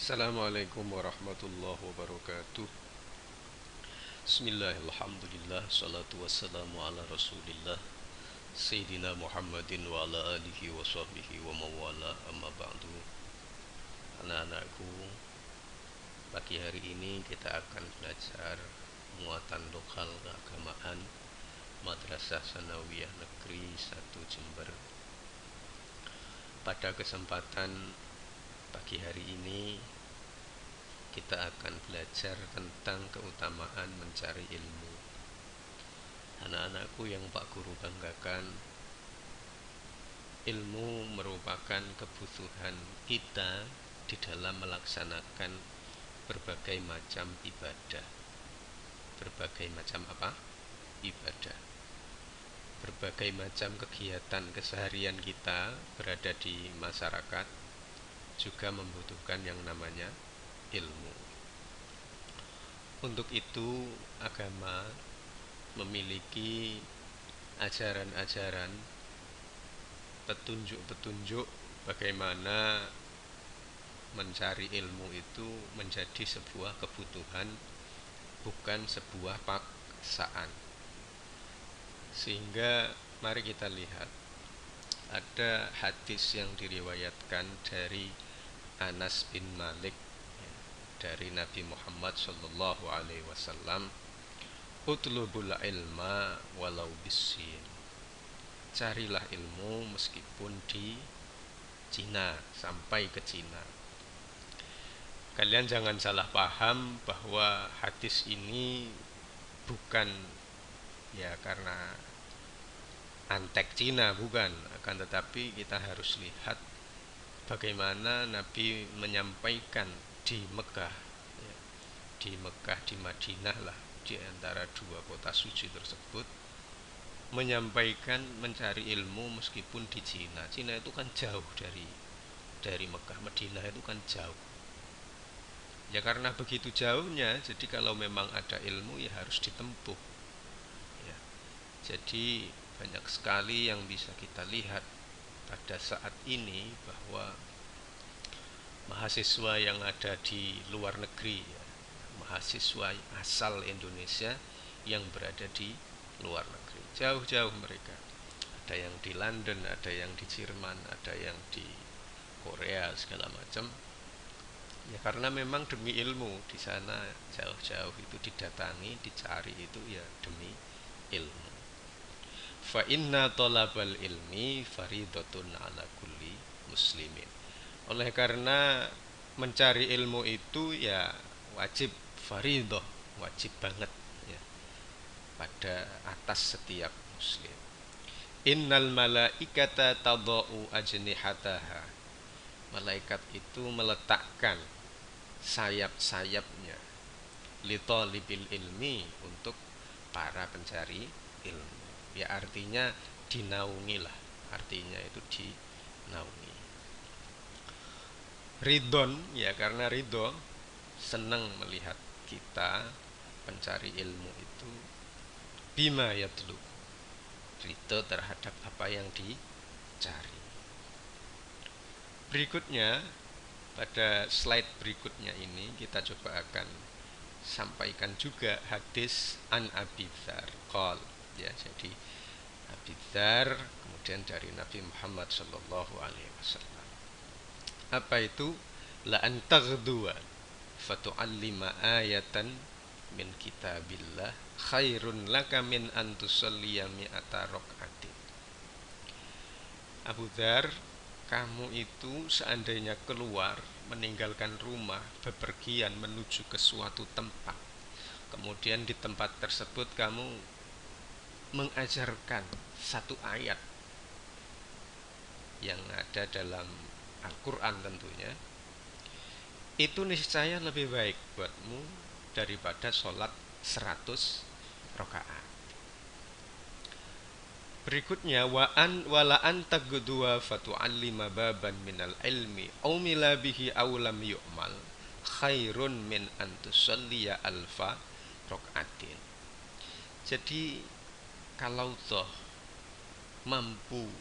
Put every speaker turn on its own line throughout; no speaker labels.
Assalamualaikum warahmatullahi wabarakatuh. Bismillahirrahmanirrahim. Salatu wassalamu ala rasulillah Sayyidina Muhammadin wa ala alihi wa sahbihi wa mawala amma ba'du. Anak-anakku, pagi hari ini kita akan belajar muatan lokal keagamaan Madrasah Sanawiyah Negeri 1 Jember. Pada kesempatan pagi hari ini kita akan belajar tentang keutamaan mencari ilmu. Anak-anakku yang Pak Guru banggakan, ilmu merupakan kebutuhan kita di dalam melaksanakan berbagai macam ibadah. Berbagai macam apa? Ibadah. Berbagai macam kegiatan keseharian kita berada di masyarakat juga membutuhkan yang namanya ilmu. Untuk itu agama memiliki ajaran-ajaran, petunjuk-petunjuk bagaimana mencari ilmu itu menjadi sebuah kebutuhan, bukan sebuah paksaan. Sehingga mari kita lihat, ada hadis yang diriwayatkan dari Anas bin Malik dari Nabi Muhammad sallallahu alaihi wasallam, utlubul ilma walau bisin. Carilah ilmu meskipun di Cina, sampai ke Cina. Kalian jangan salah paham bahwa hadis ini bukan ya karena antek Cina, bukan, akan tetapi kita harus lihat bagaimana Nabi menyampaikan di Mekah, ya, di Mekah, di Madinah lah, di antara dua kota suci tersebut, menyampaikan mencari ilmu meskipun di Cina. Cina itu kan jauh dari Mekah, Madinah itu kan jauh. Ya karena begitu jauhnya, jadi kalau memang ada ilmu ya harus ditempuh. Ya, jadi banyak sekali yang bisa kita lihat pada saat ini bahwa mahasiswa yang ada di luar negeri, ya, mahasiswa asal Indonesia yang berada di luar negeri, jauh-jauh mereka. Ada yang di London, ada yang di Jerman, ada yang di Korea, segala macam. Ya karena memang demi ilmu di sana jauh-jauh itu didatangi, dicari itu ya demi ilmu. Fa inna thalabal ilmi faridatun ala kulli muslimin. Oleh karena mencari ilmu itu ya wajib, faridah, wajib banget ya, pada atas setiap muslim. Innal malaikata tadau ajnihataha. Malaikat itu meletakkan sayap-sayapnya li talibil ilmi, untuk para pencari ilmu. Ya artinya dinaungi lah, artinya itu dinaungi. Ridon, ya karena ridho, senang melihat kita pencari ilmu itu bima yatlu, ridho terhadap apa yang dicari. Berikutnya, pada slide berikutnya ini kita coba akan sampaikan juga hadis an Abi Dzar qol, ya, jadi Abi Dzar kemudian dari Nabi Muhammad sallallahu alaihi wasallam. Apa itu? La antaghduwa fatu'allima ayatan min kitabillah khairun laka min an tusalliya mi'ata rak'atin. Abu Dzar, kamu itu seandainya keluar, meninggalkan rumah, bepergian menuju ke suatu tempat, kemudian di tempat tersebut kamu mengajarkan satu ayat yang ada dalam Al-Quran tentunya, itu niscaya lebih baik buatmu daripada sholat 100 rakaat. Berikutnya, wala anta gudwa fatu'allima baban minal ilmi aumila bihi awlam yu'mal khairun min antusalliya alfa rok'atin. Jadi kalau toh mampu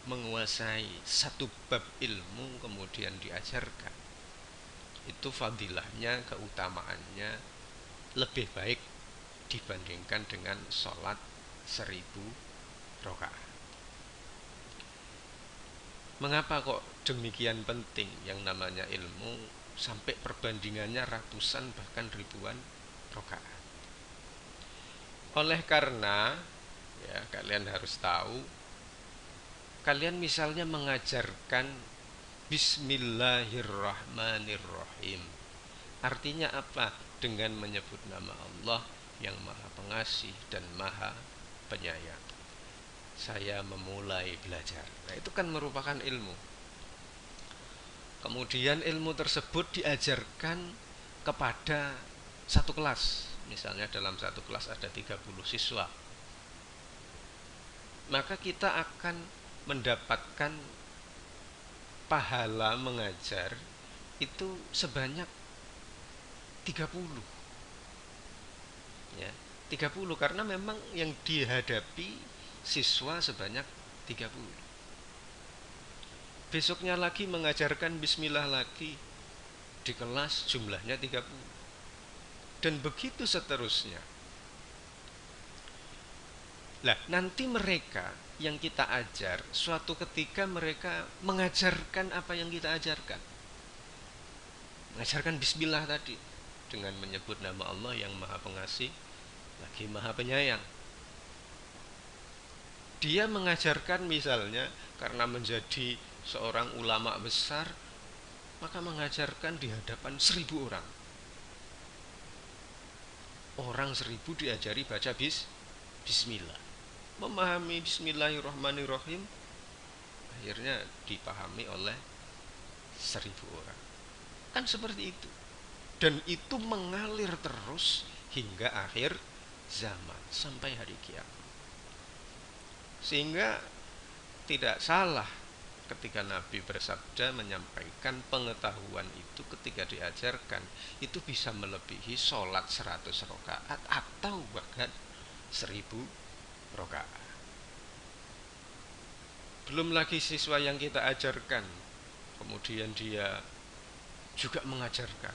menguasai satu bab ilmu kemudian diajarkan, itu fadilahnya, keutamaannya lebih baik dibandingkan dengan sholat 1000 rakaat. Mengapa kok demikian penting yang namanya ilmu sampai perbandingannya ratusan bahkan ribuan rakaat? Oleh karena ya kalian harus tahu, kalian misalnya mengajarkan Bismillahirrahmanirrahim, artinya apa? Dengan menyebut nama Allah yang Maha Pengasih dan Maha Penyayang, saya memulai belajar. Nah, itu kan merupakan ilmu. Kemudian ilmu tersebut diajarkan kepada satu kelas. Misalnya dalam satu kelas ada 30 siswa. Maka kita akan mendapatkan pahala mengajar itu sebanyak 30. Ya, 30 karena memang yang dihadapi siswa sebanyak 30. Besoknya lagi mengajarkan bismillah lagi di kelas jumlahnya 30. Dan begitu seterusnya. Lah, nanti mereka yang kita ajar, suatu ketika mereka mengajarkan apa yang kita ajarkan. Mengajarkan bismillah tadi dengan menyebut nama Allah yang Maha Pengasih lagi Maha Penyayang. Dia mengajarkan misalnya karena menjadi seorang ulama besar, maka mengajarkan di hadapan 1000 orang. Orang 1000 diajari baca bismillah. Memahami bismillahirrahmanirrahim akhirnya dipahami oleh 1000 orang. Kan seperti itu. Dan itu mengalir terus hingga akhir zaman sampai hari kiamat. Sehingga tidak salah ketika Nabi bersabda menyampaikan pengetahuan itu ketika diajarkan itu bisa melebihi sholat 100 rakaat atau bahkan 1000 rakaat. Belum lagi siswa yang kita ajarkan, kemudian dia juga mengajarkan.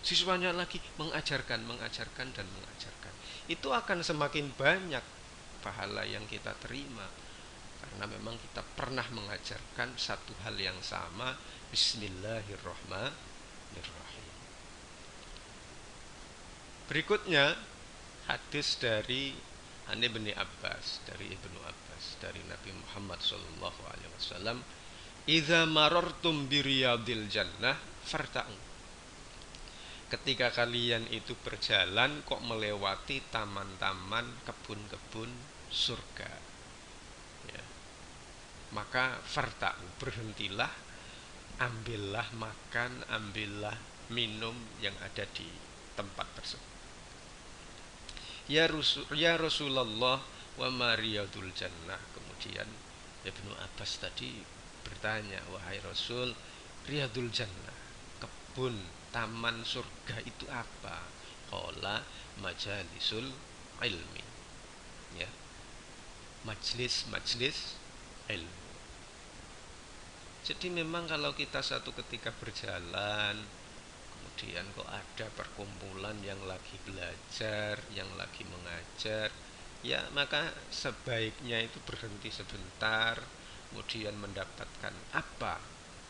Siswanya lagi mengajarkan dan mengajarkan. Itu akan semakin banyak pahala yang kita terima karena memang kita pernah mengajarkan satu hal yang sama, Bismillahirrahmanirrahim. Berikutnya hadis dari Ibnu Abbas, dari Nabi Muhammad SAW, "Idza marartum biriyadil jannah farta'u." Ketika kalian itu berjalan kok melewati taman-taman, kebun-kebun surga, ya, maka farta'u, berhentilah, ambillah makan, ambillah minum yang ada di tempat tersebut. Ya Rasulullah, wa ma riyadul jannah. Kemudian Ibnu Abbas tadi bertanya, wahai Rasul, riyadul jannah, kebun taman surga itu apa? Qala majalisul ilmi, ya, majlis ilmu. Jadi memang kalau kita satu ketika berjalan, kemudian kok ada perkumpulan yang lagi belajar, yang lagi mengajar, ya maka sebaiknya itu berhenti sebentar, kemudian mendapatkan apa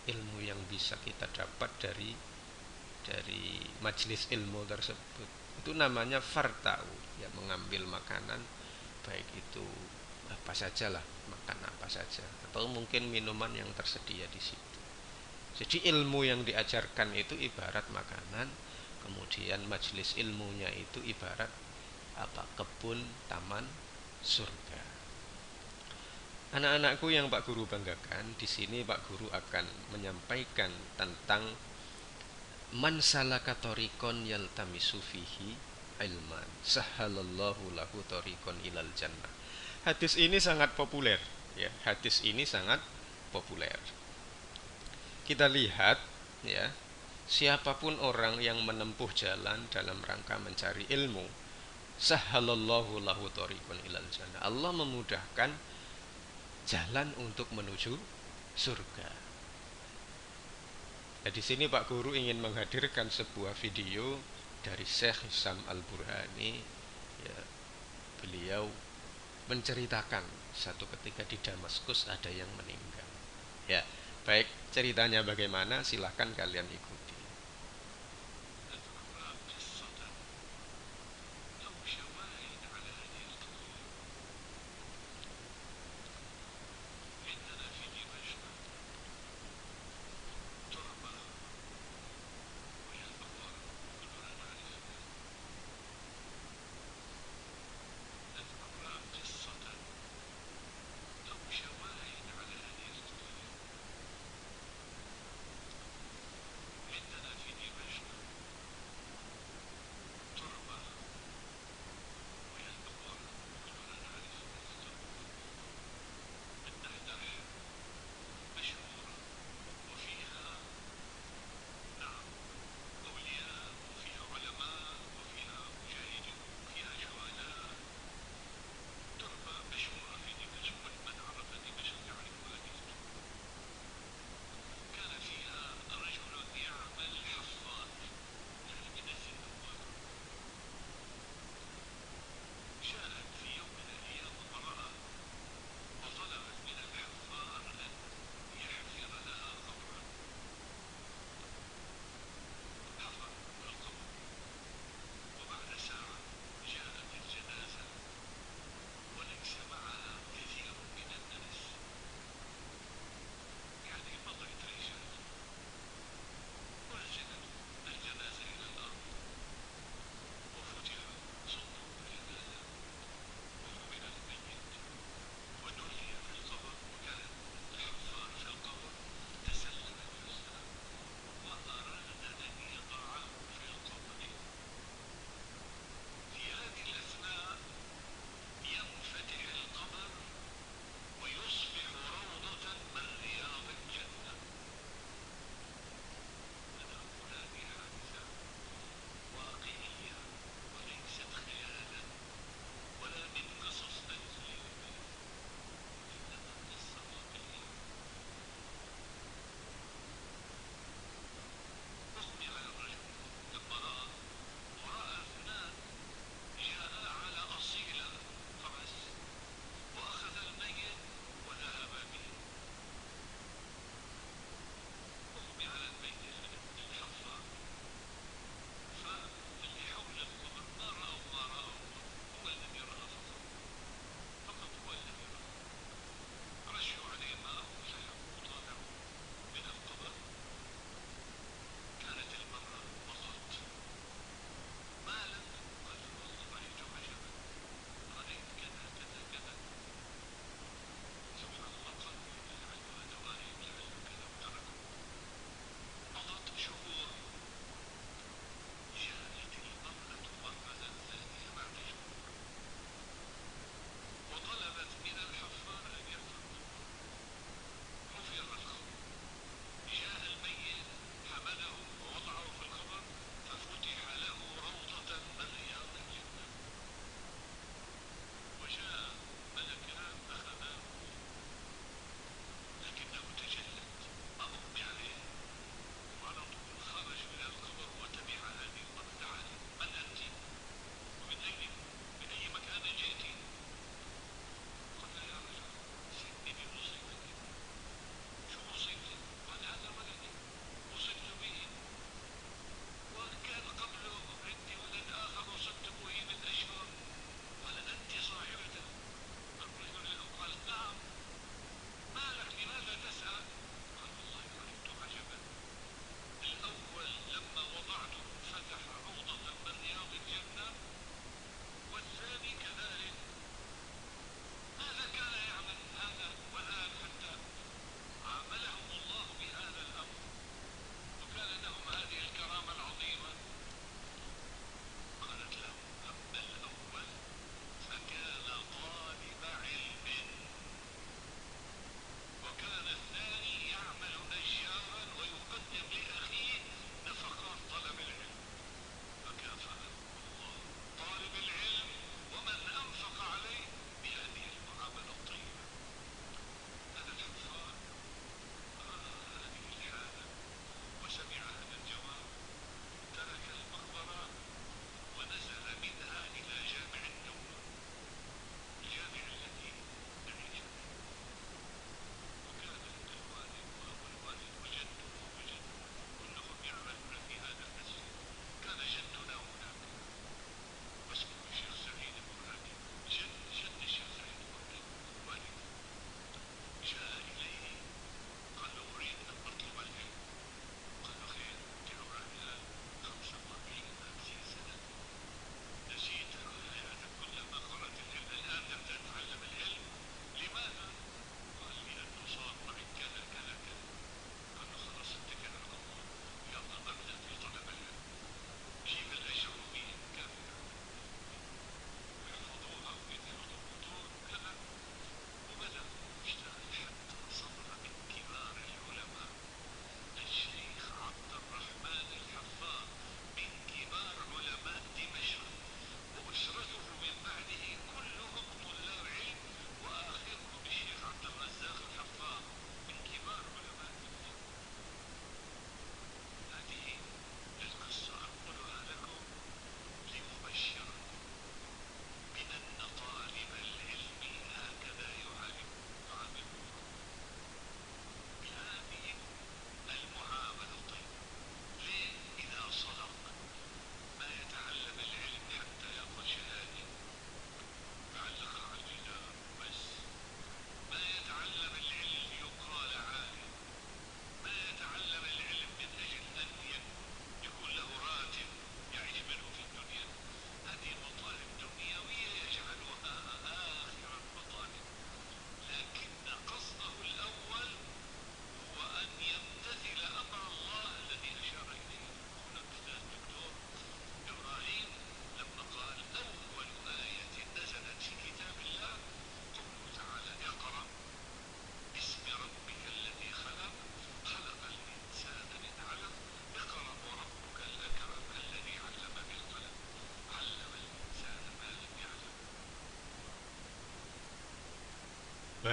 ilmu yang bisa kita dapat dari majelis ilmu tersebut. Itu namanya farta'u, ya, mengambil makanan, baik itu apa sajalah, makan apa saja, atau mungkin minuman yang tersedia di situ. Jadi ilmu yang diajarkan itu ibarat makanan, kemudian majelis ilmunya itu ibarat apa? Kebun taman surga. Anak-anakku yang Pak Guru banggakan, di sini Pak Guru akan menyampaikan tentang man salaka tariqan yaltamisu fihi ilman sahalallahu lahu tariqan ilal jannah. Hadis ini sangat populer, ya. Kita lihat, ya, siapapun orang yang menempuh jalan dalam rangka mencari ilmu, sahalallahu lahu tariqan ilal jannah, Allah memudahkan jalan untuk menuju surga. Nah, di sini Pak Guru ingin menghadirkan sebuah video dari Syekh Hisam Al-Burhani. Ya, beliau menceritakan satu ketika di Damaskus ada yang meninggal. Ya, baik, ceritanya bagaimana silahkan kalian ikuti.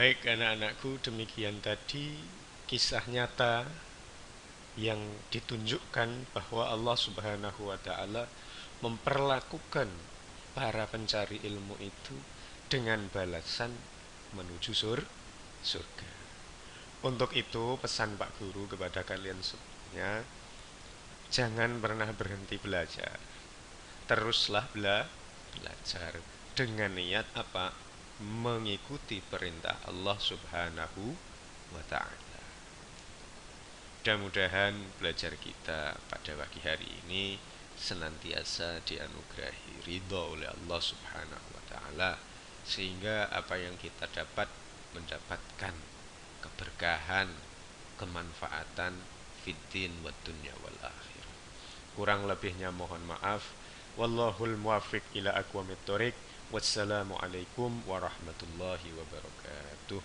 Baik anak-anakku, demikian tadi kisah nyata yang ditunjukkan bahwa Allah Subhanahu wa taala memperlakukan para pencari ilmu itu dengan balasan menuju surga. Untuk itu pesan Pak Guru kepada kalian semuanya, jangan pernah berhenti belajar. Teruslah belajar dengan niat apa? Mengikuti perintah Allah Subhanahu wa taala. Mudah-mudahan belajar kita pada pagi hari ini senantiasa dianugerahi ridha oleh Allah Subhanahu wa taala, sehingga apa yang kita dapat mendapatkan keberkahan, kemanfaatan fiddin wa dunya wal akhirah. Kurang lebihnya mohon maaf. Wallahul muwaffiq ila aqwamit thoriq. Wassalamualaikum warahmatullahi wabarakatuh.